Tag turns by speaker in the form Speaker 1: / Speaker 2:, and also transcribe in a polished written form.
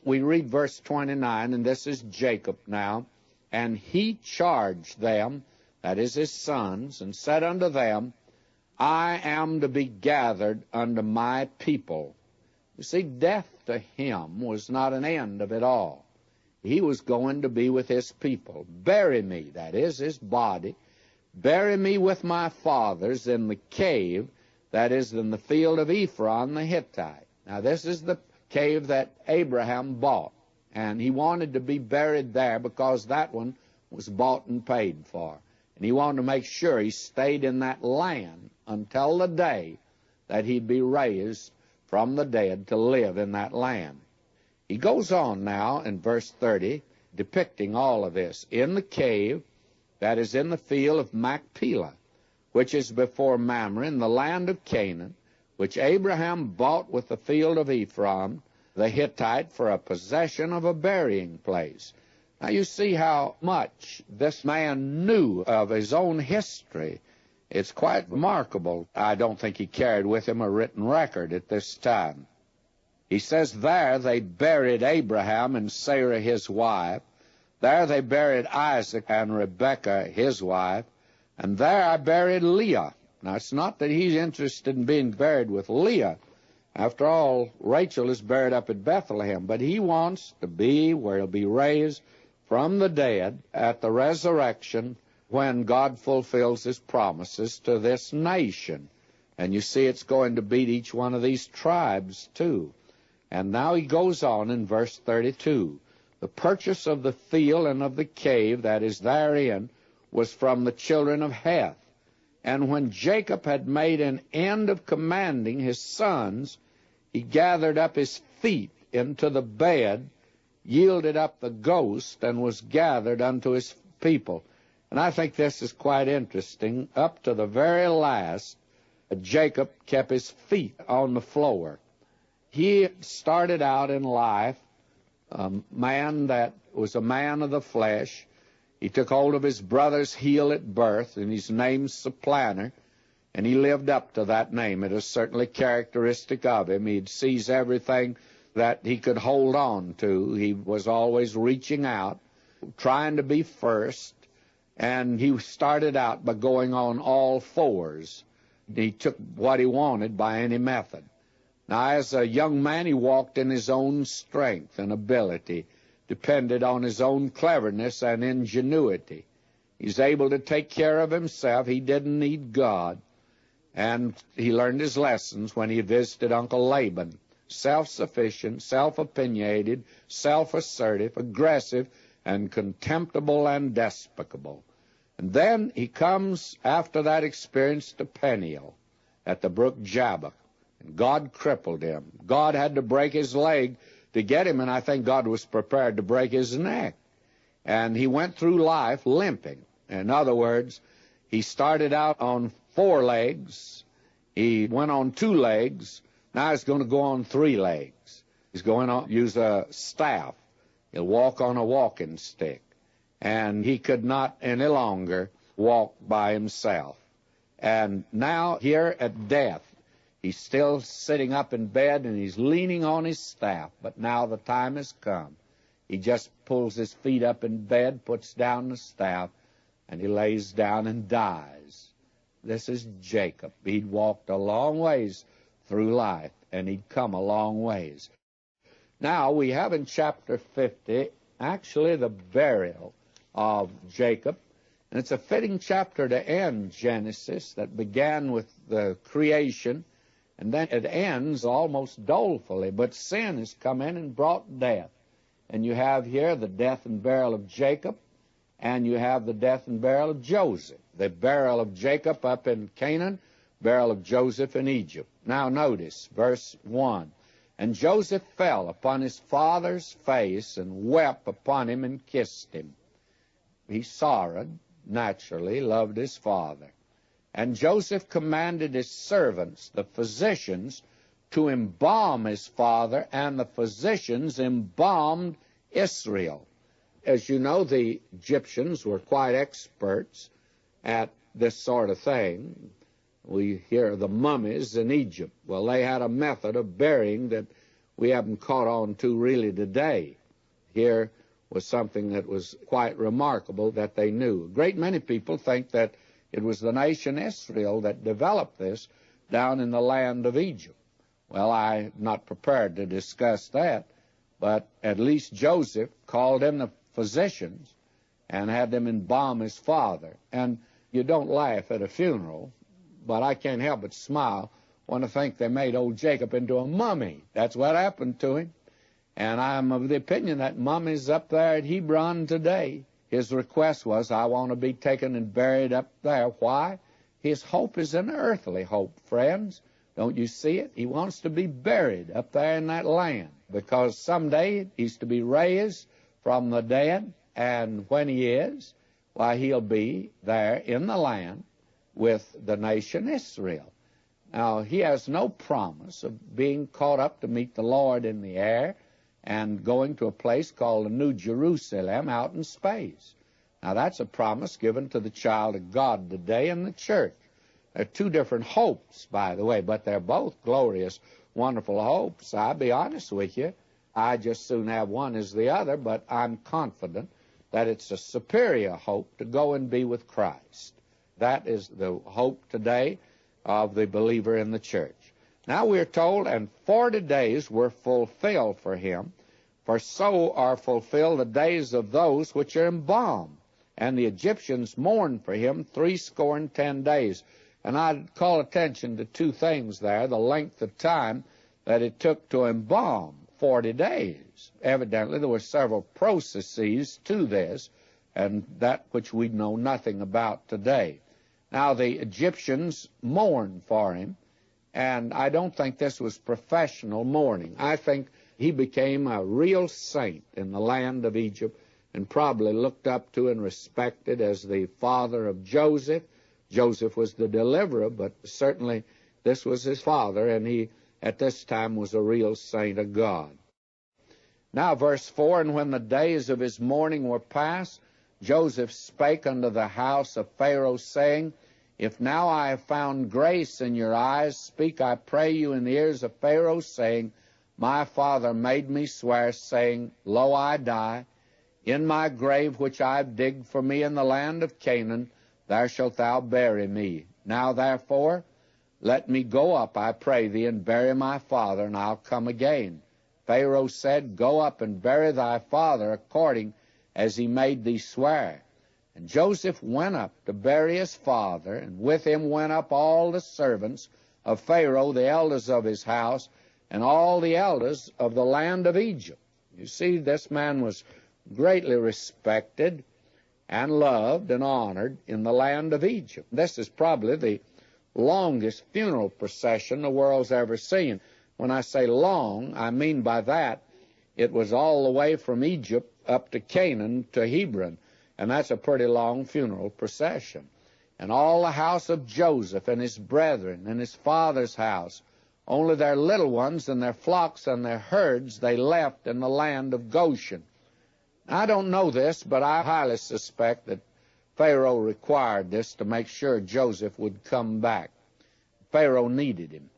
Speaker 1: We read verse 29, and this is Jacob now. And he charged them, that is his sons, and said unto them, I am to be gathered unto my people. You see, death to him was not an end of it all. He was going to be with his people. Bury me, that is his body. Bury me with my fathers in the cave, that is in the field of Ephron the Hittite. Now this is the cave that Abraham bought, and he wanted to be buried there because that one was bought and paid for. And he wanted to make sure he stayed in that land until the day that he'd be raised from the dead to live in that land. He goes on now in verse 30, depicting all of this. In the cave that is in the field of Machpelah, which is before Mamre, in the land of Canaan, which Abraham bought with the field of Ephron, the Hittite, for a possession of a burying place. Now you see how much this man knew of his own history. It's quite remarkable. I don't think he carried with him a written record at this time. He says, there they buried Abraham and Sarah his wife. There they buried Isaac and Rebekah his wife. And there I buried Leah. Now it's not that he's interested in being buried with Leah. After all, Rachel is buried up at Bethlehem. But he wants to be where he'll be raised from the dead at the resurrection, when God fulfills his promises to this nation. And you see it's going to beat each one of these tribes too. And now he goes on in verse 32. The purchase of the field and of the cave that is therein was from the children of Heth. And when Jacob had made an end of commanding his sons, he gathered up his feet into the bed, yielded up the ghost, and was gathered unto his people. And I think this is quite interesting. Up to the very last, Jacob kept his feet on the floor. He started out in life a man that was a man of the flesh. He took hold of his brother's heel at birth, and his name's Supplanter, and he lived up to that name. It is certainly characteristic of him. He'd seize everything that he could hold on to. He was always reaching out, trying to be first. And he started out by going on all fours. He took what he wanted by any method. Now, as a young man, he walked in his own strength and ability, depended on his own cleverness and ingenuity. He's able to take care of himself. He didn't need God. And he learned his lessons when he visited Uncle Laban. Self-sufficient, self-opinionated, self-assertive, aggressive, and contemptible and despicable. And then he comes, after that experience, to Peniel at the brook Jabbok. And God crippled him. God had to break his leg to get him, and I think God was prepared to break his neck. And he went through life limping. In other words, he started out on 4 legs. He went on 2 legs. Now he's going to go on 3 legs. He's going to use a staff. He'll walk on a walking stick. And he could not any longer walk by himself. And now here at death, he's still sitting up in bed and he's leaning on his staff. But now the time has come. He just pulls his feet up in bed, puts down the staff, and he lays down and dies. This is Jacob. He'd walked a long ways through life, and he'd come a long ways. Now, we have in chapter 50, actually the burial of Jacob. And it's a fitting chapter to end Genesis that began with the creation, and then it ends almost dolefully. But sin has come in and brought death. And you have here the death and burial of Jacob, and you have the death and burial of Joseph. The burial of Jacob up in Canaan, burial of Joseph in Egypt. Now notice, verse 1. And Joseph fell upon his father's face and wept upon him and kissed him. He sorrowed, naturally, loved his father. And Joseph commanded his servants, the physicians, to embalm his father, and the physicians embalmed Israel. As you know, the Egyptians were quite experts at this sort of thing. We hear the mummies in Egypt. Well, they had a method of burying that we haven't caught on to really today. Here was something that was quite remarkable that they knew. A great many people think that it was the nation Israel that developed this down in the land of Egypt. Well, I'm not prepared to discuss that, but at least Joseph called in the physicians and had them embalm his father. And you don't laugh at a funeral, but I can't help but smile when I think they made old Jacob into a mummy. That's what happened to him. And I'm of the opinion that mummy's up there at Hebron today. His request was, I want to be taken and buried up there. Why? His hope is an earthly hope, friends. Don't you see it? He wants to be buried up there in that land, because someday he's to be raised from the dead, and when he is, why, he'll be there in the land with the nation Israel. Now, he has no promise of being caught up to meet the Lord in the air and going to a place called the New Jerusalem out in space. Now, that's a promise given to the child of God today in the church. They're two different hopes, by the way, but they're both glorious, wonderful hopes. I'll be honest with you. I just soon have one as the other, but I'm confident that it's a superior hope to go and be with Christ. That is the hope today of the believer in the church. Now we're told, and 40 days were fulfilled for him, for so are fulfilled the days of those which are embalmed. And the Egyptians mourned for him 70 days. And I'd call attention to two things there: the length of time that it took to embalm, 40 days. Evidently, there were several processes to this, and that which we know nothing about today. Now, the Egyptians mourned for him, and I don't think this was professional mourning. I think he became a real saint in the land of Egypt, and probably looked up to and respected as the father of Joseph. Joseph was the deliverer, but certainly this was his father, and he at this time was a real saint of God. Now, verse 4, and when the days of his mourning were past, Joseph spake unto the house of Pharaoh, saying, If now I have found grace in your eyes, speak, I pray you, in the ears of Pharaoh, saying, My father made me swear, saying, Lo, I die. In my grave which I have digged for me in the land of Canaan, there shalt thou bury me. Now therefore, let me go up, I pray thee, and bury my father, and I'll come again. Pharaoh said, Go up and bury thy father according as he made thee swear. And Joseph went up to bury his father, and with him went up all the servants of Pharaoh, the elders of his house, and all the elders of the land of Egypt. You see, this man was greatly respected and loved and honored in the land of Egypt. This is probably the longest funeral procession the world's ever seen. When I say long, I mean by that it was all the way from Egypt up to Canaan to Hebron, and that's a pretty long funeral procession. And all the house of Joseph and his brethren and his father's house, only their little ones and their flocks and their herds they left in the land of Goshen. I don't know this, but I highly suspect that Pharaoh required this to make sure Joseph would come back. Pharaoh needed him.